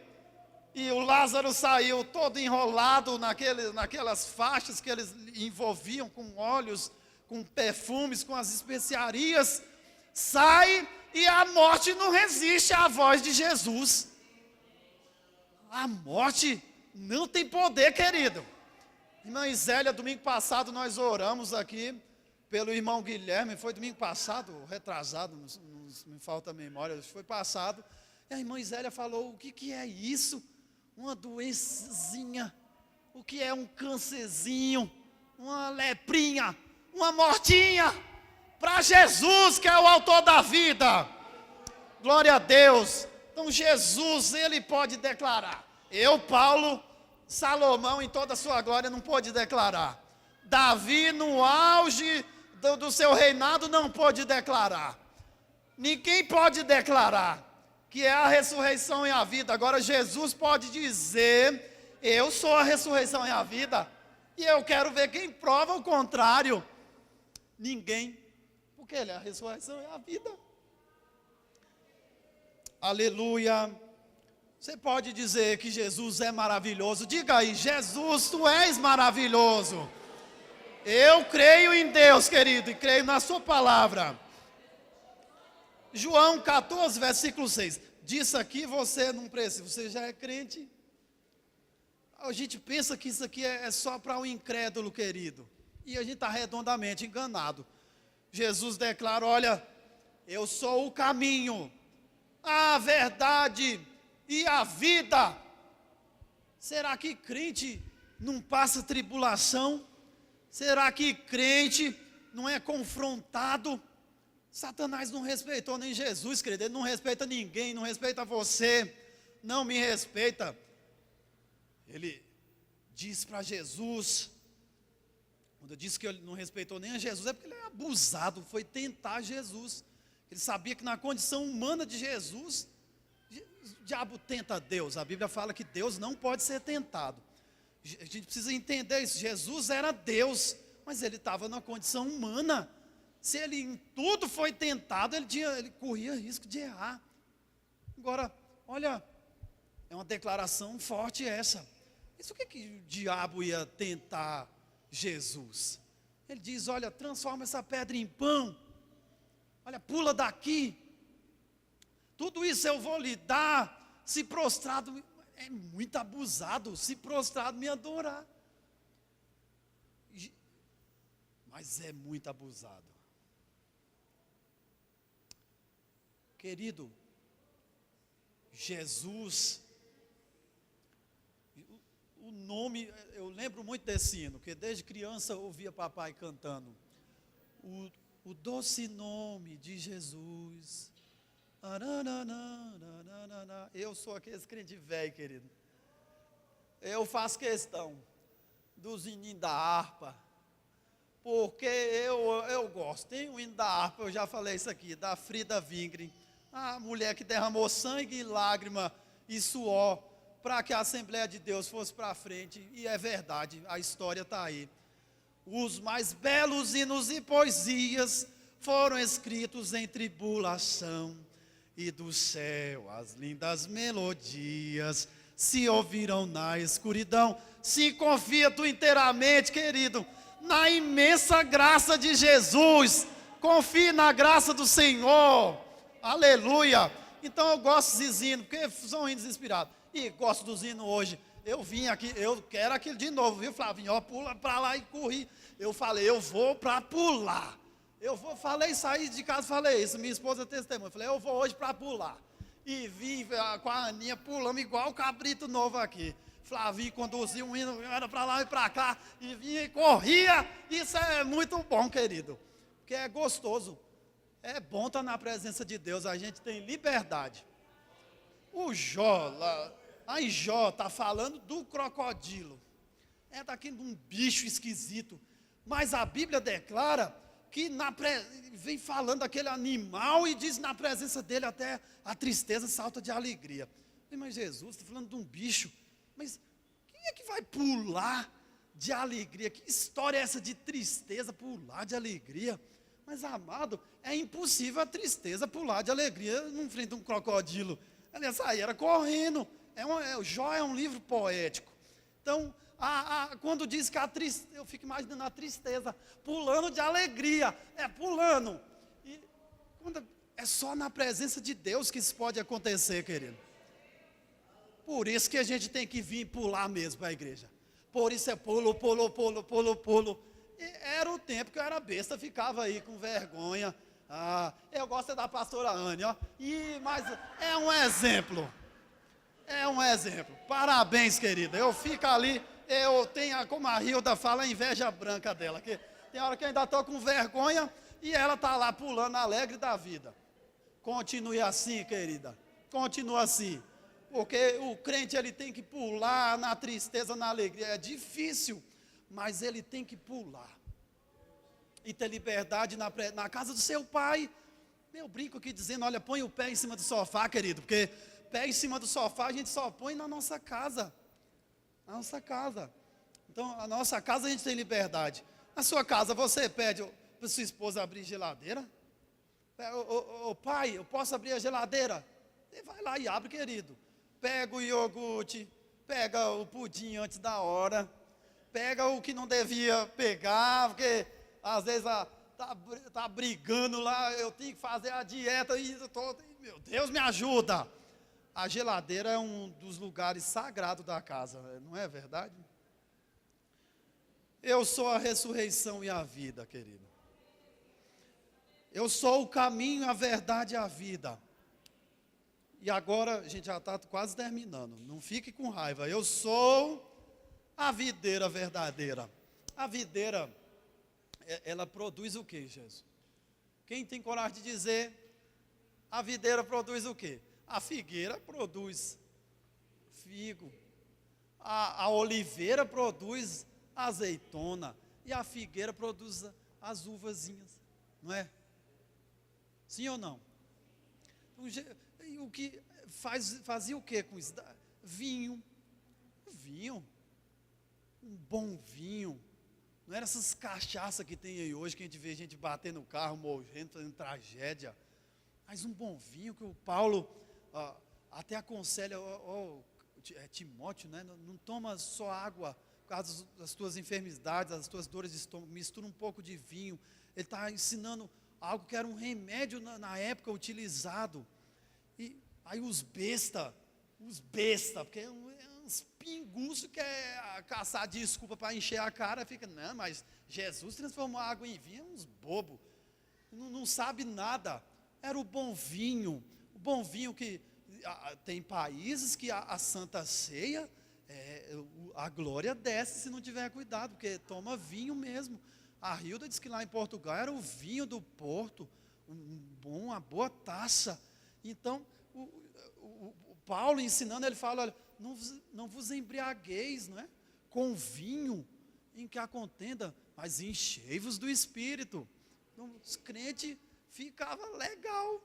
E o Lázaro saiu todo enrolado naquelas faixas que eles envolviam com óleos, com perfumes, com as especiarias. Sai e a morte não resiste à voz de Jesus. A morte não tem poder, querido. Irmã Isélia, domingo passado nós oramos aqui pelo irmão Guilherme, foi domingo passado, retrasado, não me falta a memória, foi passado. E a irmã Isélia falou, o que é isso? Uma doençazinha, o que é um câncerzinho, uma leprinha, uma mortinha, para Jesus que é o autor da vida. Glória a Deus. Então Jesus, ele pode declarar. Eu, Paulo, Salomão em toda a sua glória não pôde declarar. Davi no auge do seu reinado não pôde declarar. Ninguém pode declarar que é a ressurreição e a vida. Agora Jesus pode dizer, eu sou a ressurreição e a vida. E eu quero ver quem prova o contrário. Ninguém, porque ele é a ressurreição e a vida. Aleluia. Você pode dizer que Jesus é maravilhoso. Diga aí, Jesus, tu és maravilhoso. Eu creio em Deus, querido, e creio na sua palavra. João 14, versículo 6. Disso aqui você não precisa, você já é crente. A gente pensa que isso aqui é só para o incrédulo, querido. E a gente está redondamente enganado. Jesus declara, olha, eu sou o caminho, a verdade e a vida. Será que crente não passa tribulação? Será que crente não é confrontado? Satanás não respeitou nem Jesus, querido. Ele não respeita ninguém, não respeita você, não me respeita. Ele diz para Jesus, quando eu disse que ele não respeitou nem a Jesus, é porque ele é abusado, foi tentar Jesus. Ele sabia que na condição humana de Jesus, o diabo tenta Deus. A Bíblia fala que Deus não pode ser tentado. A gente precisa entender isso. Jesus era Deus, mas ele estava na condição humana. Se ele em tudo foi tentado, ele corria risco de errar. Agora, olha, é uma declaração forte essa. Isso o que o diabo ia tentar Jesus? Ele diz, olha, transforma essa pedra em pão. Olha, pula daqui. Tudo isso eu vou lhe dar. Se prostrado, é muito abusado. Se prostrado, me adorar. Mas é muito abusado. Querido, Jesus, o o nome, eu lembro muito desse hino, porque desde criança eu ouvia papai cantando. O doce nome de Jesus. Eu sou aquele crente velho, querido. Eu faço questão dos hininhos da harpa, porque eu gosto. Tem um hino da harpa, eu já falei isso aqui, da Frida Wingren, a mulher que derramou sangue e lágrima e suor para que a Assembleia de Deus fosse para frente, e é verdade, a história está aí. Os mais belos hinos e poesias foram escritos em tribulação, e do céu as lindas melodias se ouviram na escuridão. Se confia tu inteiramente, querido, na imensa graça de Jesus. Confie na graça do Senhor. Aleluia. Então eu gosto desses hinos, porque são hinos inspirados. E gosto dos hinos hoje. Eu vim aqui, eu quero aquilo de novo, viu, Flavinho? Ó, pula para lá e corri. Eu falei, eu vou para pular. Falei, saí de casa, falei isso. Minha esposa testemunha. Falei, eu vou hoje para pular. E vim com a Aninha pulando igual o cabrito novo aqui. Flavinho conduzia um hino, era para lá e para cá, e vinha e corria. Isso é muito bom, querido, porque é gostoso. É bom estar na presença de Deus, a gente tem liberdade. O Jó, lá em Jó, está falando do crocodilo. É daquele um bicho esquisito. Mas a Bíblia declara que vem falando daquele animal e diz na presença dele até a tristeza salta de alegria. Mas Jesus está falando de um bicho. Mas quem é que vai pular de alegria? Que história é essa de tristeza, pular de alegria? Mas, amado, é impossível a tristeza pular de alegria em frente a um crocodilo. Aliás, aí era correndo. O Jó é um livro poético. Então, quando diz que a tristeza, eu fico imaginando a tristeza pulando de alegria. Pulando. E é só na presença de Deus que isso pode acontecer, querido. Por isso que a gente tem que vir pular mesmo para a igreja. Por isso é pulo, pulo, pulo, pulo, pulo. E era o tempo que eu era besta, ficava aí com vergonha. Eu gosto da pastora Anne, ó. Mas é um exemplo. É um exemplo. Parabéns, querida. Eu fico ali, eu tenho, como a Hilda fala, a inveja branca dela. Que tem hora que eu ainda estou com vergonha e ela está lá pulando alegre da vida. Continue assim, querida. Continue assim. Porque o crente, ele tem que pular na tristeza, na alegria. É difícil, mas ele tem que pular. E ter liberdade na casa do seu pai. Eu brinco aqui dizendo, olha, põe o pé em cima do sofá, querido. Porque pé em cima do sofá a gente só põe na nossa casa. Na nossa casa. Então, a nossa casa a gente tem liberdade. Na sua casa, você pede para sua esposa abrir geladeira? Pai, eu posso abrir a geladeira? Ele vai lá e abre, querido. Pega o iogurte, pega o pudim antes da hora, pega o que não devia pegar, porque às vezes tá brigando lá, eu tenho que fazer a dieta e meu Deus, me ajuda. A geladeira é um dos lugares sagrados da casa, não é verdade? Eu sou a ressurreição e a vida, querido. Eu sou o caminho, a verdade e a vida. E agora, a gente já está quase terminando. Não fique com raiva. Eu sou a videira verdadeira. A videira, ela produz o que, Jesus? Quem tem coragem de dizer, a videira produz o quê? A figueira produz figo. A oliveira produz azeitona. E a figueira produz as uvazinhas. Não é? Sim ou não? O que fazia o que com isso? Vinho, um bom vinho, não era essas cachaças que tem aí hoje, que a gente vê gente bater no carro, morrendo, fazendo tragédia, mas um bom vinho que o Paulo até aconselha, Timóteo, né? Não toma só água por causa das tuas enfermidades, das tuas dores de estômago, mistura um pouco de vinho. Ele está ensinando algo que era um remédio na época utilizado. E aí os besta, porque é uns pinguços que é caçar desculpa para encher a cara, fica, não, mas Jesus transformou a água em vinho, é uns bobos, não sabe nada. Era o bom vinho que tem países que a Santa Ceia a glória desce se não tiver cuidado, porque toma vinho mesmo. A Hilda disse que lá em Portugal era o vinho do Porto, uma boa taça. Então, o Paulo ensinando, ele fala, olha, não vos embriagueis, não é? Com vinho em que há contenda, mas enchei-vos do Espírito. Então, os crentes ficavam legal,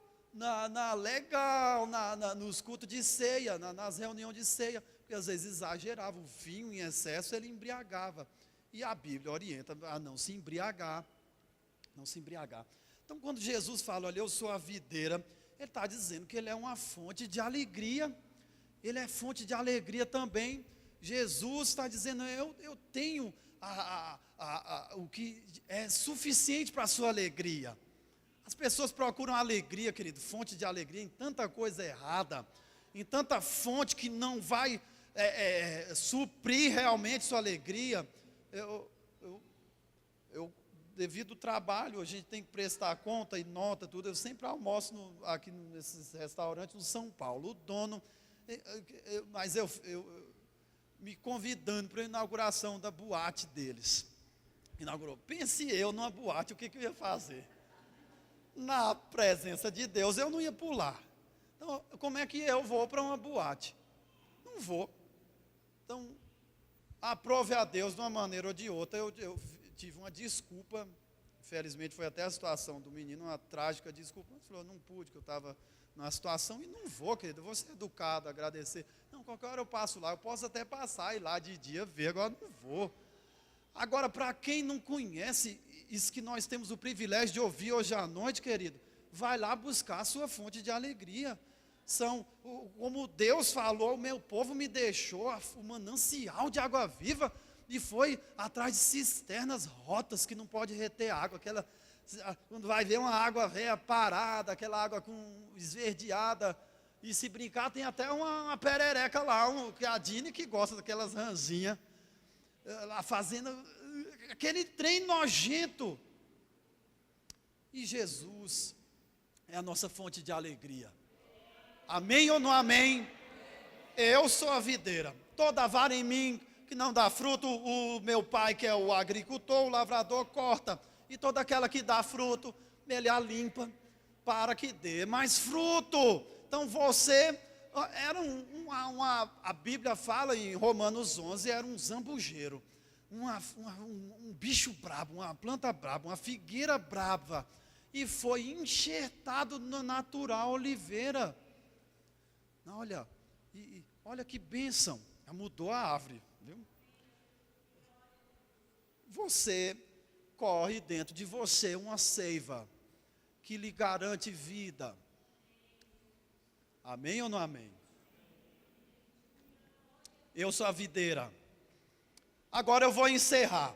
nos cultos de ceia, nas reuniões de ceia, porque às vezes exagerava, o vinho em excesso ele embriagava, e a Bíblia orienta a não se embriagar, Então quando Jesus fala, olha, eu sou a videira, ele está dizendo que ele é uma fonte de alegria, ele é fonte de alegria também. Jesus está dizendo, eu tenho o que é suficiente para a sua alegria. As pessoas procuram alegria, querido, fonte de alegria em tanta coisa errada, em tanta fonte que não vai suprir realmente sua alegria. Eu, devido ao trabalho, a gente tem que prestar conta e nota, tudo. Eu sempre almoço aqui nesses restaurantes no São Paulo. O dono, mas eu me convidando para a inauguração da boate deles. Inaugurou. Pense eu numa boate, o que eu ia fazer? Na presença de Deus, eu não ia pular. Então, como é que eu vou para uma boate? Não vou. Então, aprove a Deus de uma maneira ou de outra. Eu tive uma desculpa, infelizmente foi até a situação do menino, uma trágica desculpa. Ele falou, não pude, que eu estava numa situação, e não vou, querido, eu vou ser educado, agradecer. Não, qualquer hora eu passo lá, eu posso até passar, ir lá de dia, ver, agora não vou. Agora, para quem não conhece, isso que nós temos o privilégio de ouvir hoje à noite, querido, vai lá buscar a sua fonte de alegria. Como Deus falou, o meu povo me deixou o manancial de água viva e foi atrás de cisternas rotas que não pode reter água, quando vai ver uma água velha parada, aquela água esverdeada, e se brincar tem até uma perereca lá, que a Dini que gosta daquelas ranzinhas, lá fazendo aquele trem nojento. E Jesus é a nossa fonte de alegria. Amém ou não amém? Eu sou a videira. Toda vara em mim que não dá fruto, o meu pai, que é o agricultor, o lavrador, corta. E toda aquela que dá fruto, ele a limpa para que dê mais fruto. Então você era a Bíblia fala em Romanos 11, era um zambujeiro, um bicho brabo, uma planta braba, uma figueira brava, e foi enxertado na natural oliveira. Olha, olha que bênção, mudou a árvore, viu? Você corre dentro de você uma seiva que lhe garante vida. Amém ou não amém? Eu sou a videira. Agora eu vou encerrar.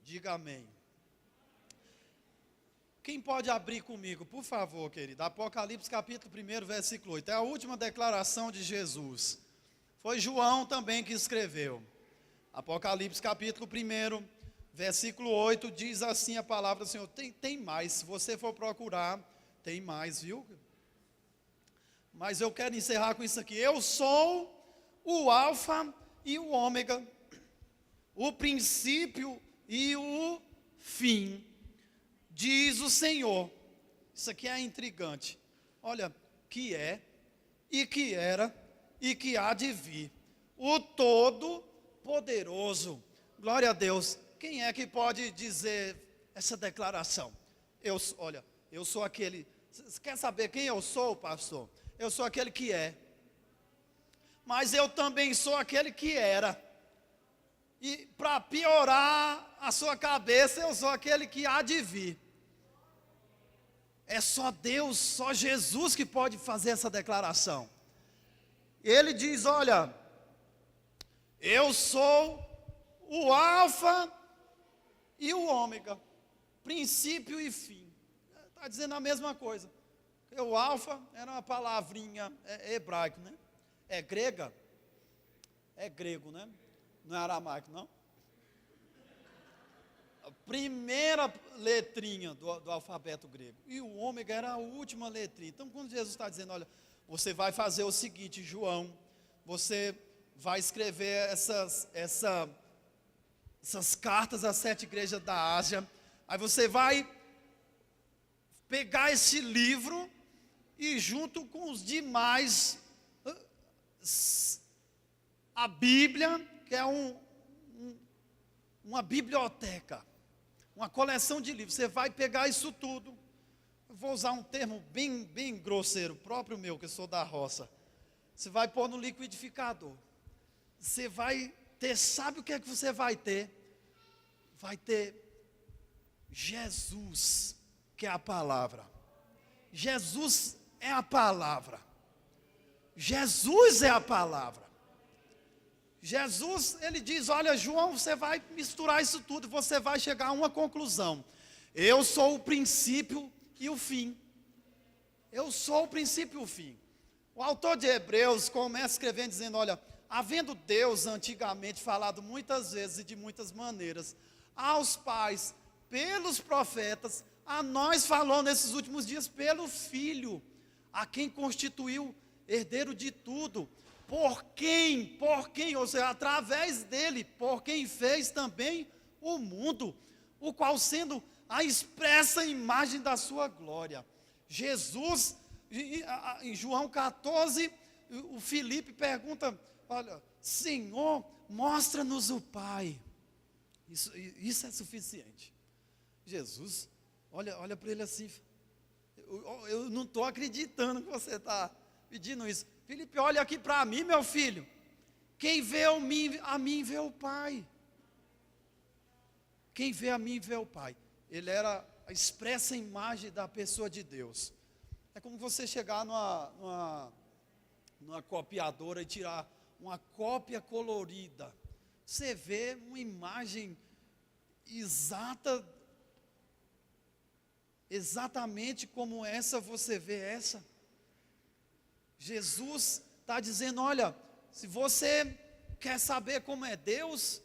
Diga amém. Quem pode abrir comigo, por favor, querido? Apocalipse capítulo 1, versículo 8. É a última declaração de Jesus. Foi João também que escreveu. Apocalipse capítulo 1, versículo 8, diz assim a palavra do Senhor. Tem mais, se você for procurar, tem mais, viu? Mas eu quero encerrar com isso aqui. Eu sou o alfa e o ômega, o princípio e o fim, diz o Senhor. Isso aqui é intrigante. Olha, que é, e que era, e que há de vir, o Todo-Poderoso. Glória a Deus. Quem é que pode dizer essa declaração? Eu sou aquele. Você quer saber quem eu sou, pastor? Eu sou aquele que é. Mas eu também sou aquele que era. E para piorar a sua cabeça, eu sou aquele que há de vir. É só Deus, só Jesus que pode fazer essa declaração. Ele diz, olha, eu sou o alfa e o ômega, princípio e fim. Está dizendo a mesma coisa. O alfa era uma palavrinha hebraica, né? É grega? É grego, né? Não é aramaico, não? A primeira letrinha do alfabeto grego. E o ômega era a última letrinha. Então, quando Jesus está dizendo, olha, você vai fazer o seguinte, João, você vai escrever essas cartas às 7 igrejas da Ásia. Aí você vai pegar esse livro e junto com os demais, a Bíblia, que é uma biblioteca, uma coleção de livros. Você vai pegar isso tudo. Eu vou usar um termo bem grosseiro, próprio meu, que eu sou da roça. Você vai pôr no liquidificador. Você vai ter, sabe o que é que você vai ter? Vai ter Jesus, que é a palavra. Jesus é a palavra. Jesus é a palavra. Jesus, ele diz, olha, João, você vai misturar isso tudo, você vai chegar a uma conclusão. Eu sou o princípio e o fim. Eu sou o princípio e o fim. O autor de Hebreus começa escrevendo dizendo, olha, havendo Deus antigamente falado muitas vezes e de muitas maneiras, aos pais, pelos profetas, a nós falou nesses últimos dias pelo Filho, a quem constituiu herdeiro de tudo, por quem, ou seja, através dele, por quem fez também o mundo, o qual sendo a expressa imagem da sua glória. Jesus, em João 14, o Filipe pergunta, olha, Senhor, mostra-nos o Pai. Isso é suficiente. Jesus, olha para ele assim, eu não estou acreditando que você está pedindo isso. Filipe, olha aqui para mim, meu filho. Quem vê a mim vê o Pai. Quem vê a mim vê o Pai. Ele era a expressa imagem da pessoa de Deus. É como você chegar numa copiadora e tirar uma cópia colorida. Você vê uma imagem exatamente como essa, você vê essa. Jesus está dizendo, olha, se você quer saber como é Deus,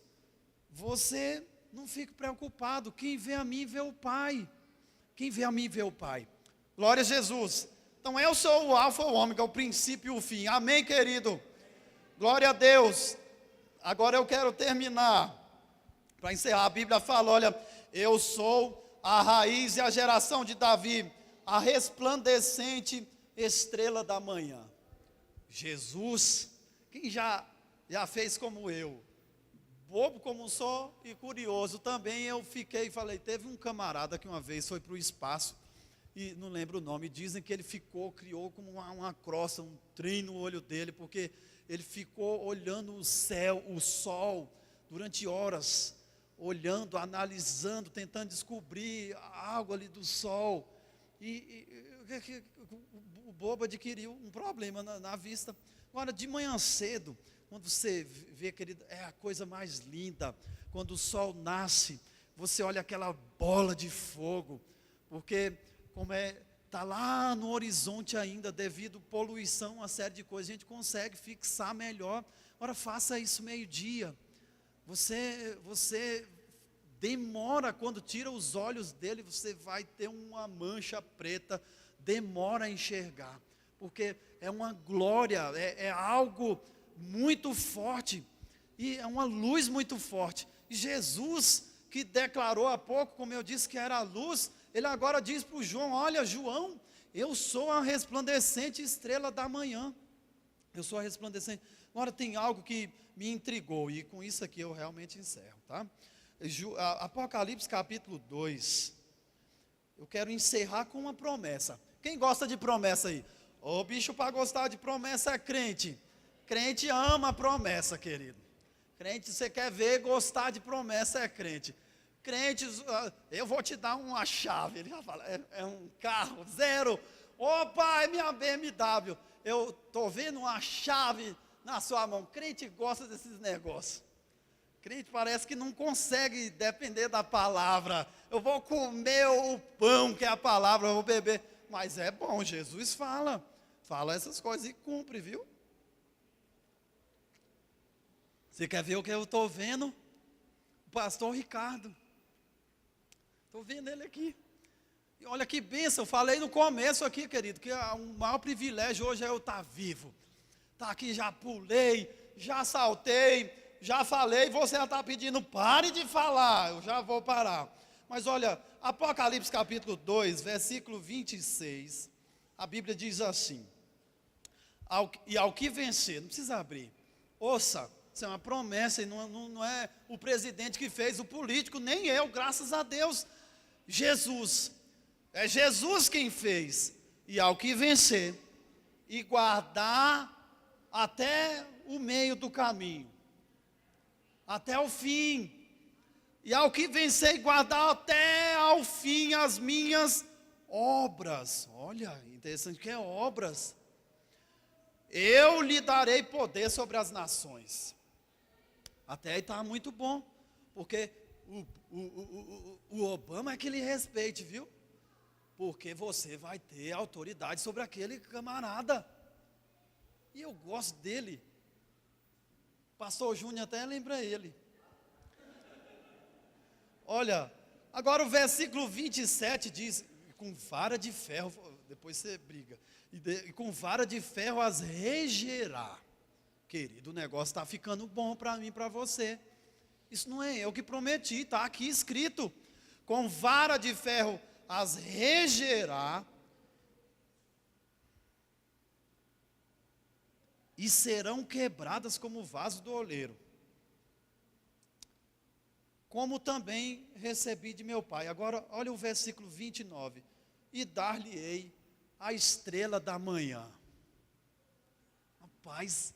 você não fique preocupado, quem vê a mim vê o Pai. Quem vê a mim vê o Pai. Glória a Jesus. Então eu sou o alfa, o ômega, o princípio e o fim. Amém, querido? Glória a Deus. Agora eu quero terminar. Para encerrar, a Bíblia fala, olha, eu sou a raiz e a geração de Davi, a resplandecente estrela da manhã. Jesus, quem já fez como eu, bobo como sou e curioso também, eu fiquei e falei, teve um camarada que uma vez foi para o espaço, e não lembro o nome, dizem que ele criou como uma crosta, um trem no olho dele, porque ele ficou olhando o céu, o sol, durante horas, olhando, analisando, tentando descobrir algo ali do sol, e o bobo adquiriu um problema na vista. Agora, de manhã cedo, quando você vê, querido, é a coisa mais linda, quando o sol nasce, você olha aquela bola de fogo, porque como está lá no horizonte ainda, devido à poluição, uma série de coisas, a gente consegue fixar melhor. Agora faça isso meio-dia, você demora, quando tira os olhos dele, você vai ter uma mancha preta, demora a enxergar, porque é uma glória, é algo muito forte, e é uma luz muito forte. E Jesus, que declarou há pouco, como eu disse que era a luz, ele agora diz para o João, olha João, eu sou a resplandecente estrela da manhã, eu sou a resplandecente. Agora tem algo que me intrigou, e com isso aqui eu realmente encerro, tá? Apocalipse capítulo 2, eu quero encerrar com uma promessa. Quem gosta de promessa aí? Ô bicho, para gostar de promessa é crente. Crente ama a promessa, querido. Crente, você quer ver, gostar de promessa é crente. Crentes, eu vou te dar uma chave. Ele já fala, é um carro, zero. Opa, é minha BMW. Eu estou vendo uma chave na sua mão. Crente gosta desses negócios. Crente parece que não consegue depender da palavra. Eu vou comer o pão que é a palavra, eu vou beber. Mas é bom, Jesus fala essas coisas e cumpre, viu? Você quer ver o que eu estou vendo? O pastor Ricardo. Estou vendo ele aqui. E olha que bênção, eu falei no começo aqui, querido, que o maior privilégio hoje é eu estar vivo. Estar aqui, já pulei, já saltei, já falei, você já está pedindo, pare de falar, eu já vou parar. Mas olha, Apocalipse capítulo 2, versículo 26, a Bíblia diz assim, ao que vencer, não precisa abrir, ouça, isso é uma promessa, e não é o presidente que fez, o político, nem eu, graças a Deus, Jesus, é Jesus quem fez, e ao que vencer, e guardar até o meio do caminho, até o fim, e ao que vencer e guardar até ao fim as minhas obras, olha, interessante que é obras, eu lhe darei poder sobre as nações. Até aí está muito bom, porque o Obama é que lhe respeite, viu? Porque você vai ter autoridade sobre aquele camarada, e eu gosto dele, pastor Júnior até lembra ele. Olha, agora o versículo 27 diz, com vara de ferro, depois você briga, e com vara de ferro as regerá. Querido, o negócio está ficando bom para mim e para você. Isso não é eu que prometi, está aqui escrito. Com vara de ferro as regerá, e serão quebradas como vaso do oleiro. Como também recebi de meu Pai. Agora, olha o versículo 29. E dar-lhe-ei a estrela da manhã. Rapaz,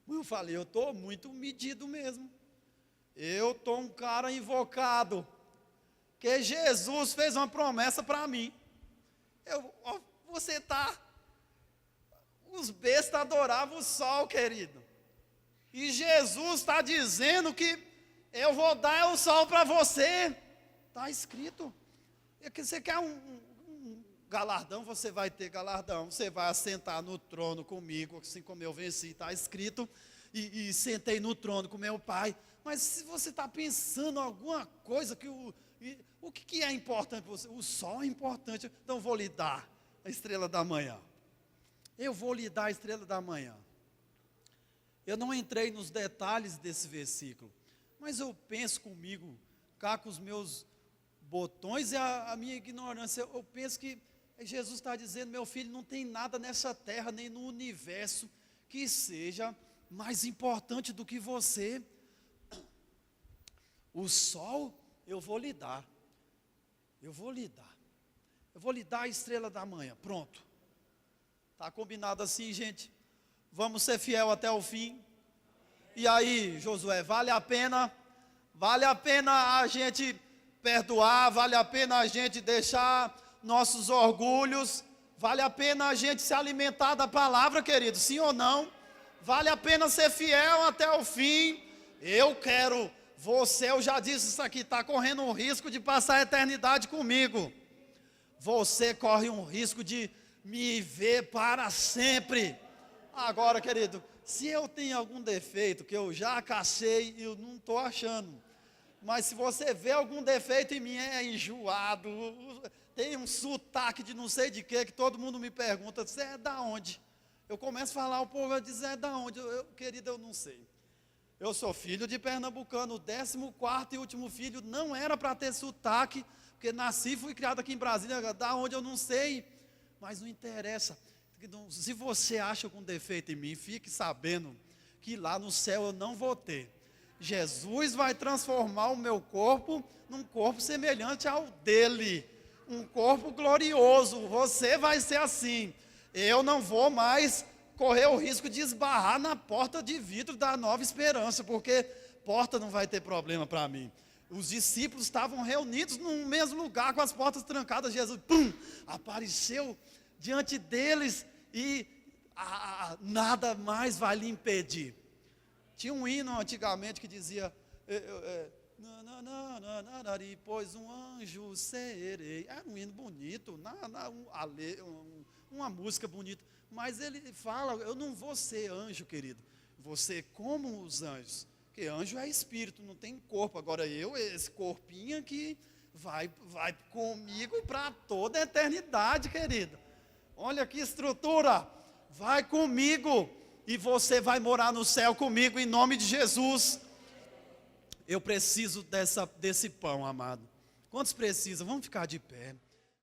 eu falei, eu estou muito medido mesmo. Eu estou um cara invocado. Que Jesus fez uma promessa para mim. Você está... Os bestas adoravam o sol, querido. E Jesus está dizendo que eu vou dar o sol para você. Está escrito. Você quer um galardão, você vai ter galardão. Você vai assentar no trono comigo, assim como eu venci, está escrito. E sentei no trono com meu Pai. Mas se você está pensando alguma coisa, o que é importante para você? O sol é importante, então eu vou lhe dar a estrela da manhã. Eu vou lhe dar a estrela da manhã. Eu não entrei nos detalhes desse versículo, mas eu penso comigo, cá com os meus botões e a minha ignorância, eu penso que Jesus está dizendo, meu filho, não tem nada nessa terra, nem no universo, que seja mais importante do que você. O sol eu vou lhe dar, eu vou lhe dar a estrela da manhã, pronto. Está combinado assim, gente? Vamos ser fiel até o fim. E aí, Josué, vale a pena a gente perdoar, vale a pena a gente deixar nossos orgulhos, vale a pena a gente se alimentar da palavra, querido, sim ou não? Vale a pena ser fiel até o fim. Eu quero, eu já disse isso aqui, está correndo um risco de passar a eternidade comigo. Você corre um risco de me ver para sempre. Agora, querido, se eu tenho algum defeito que eu já cacei, eu não estou achando. Mas se você vê algum defeito em mim, é enjoado, tem um sotaque de não sei de quê, que todo mundo me pergunta, você é da onde? Eu começo a falar, o povo diz, é da onde? Querido, eu não sei. Eu sou filho de pernambucano, o 14º e último filho, não era para ter sotaque, porque nasci e fui criado aqui em Brasília, da onde eu não sei. Mas não interessa, se você acha algum defeito em mim, fique sabendo que lá no céu eu não vou ter. Jesus vai transformar o meu corpo num corpo semelhante ao dele, um corpo glorioso, você vai ser assim. Eu não vou mais correr o risco de esbarrar na porta de vidro da Nova Esperança, porque porta não vai ter problema para mim. Os discípulos estavam reunidos no mesmo lugar, com as portas trancadas, Jesus, apareceu diante deles e nada mais vai lhe impedir. Tinha um hino antigamente que dizia, e pois um anjo serei. Era um hino bonito, uma música bonita, mas ele fala, eu não vou ser anjo, querido, vou ser como os anjos. Porque anjo é espírito, não tem corpo. Agora esse corpinho aqui, vai comigo para toda a eternidade, querido. Olha que estrutura, vai comigo. e você vai morar no céu comigo em nome de Jesus. Eu preciso desse pão, amado. Quantos precisam? Vamos ficar de pé.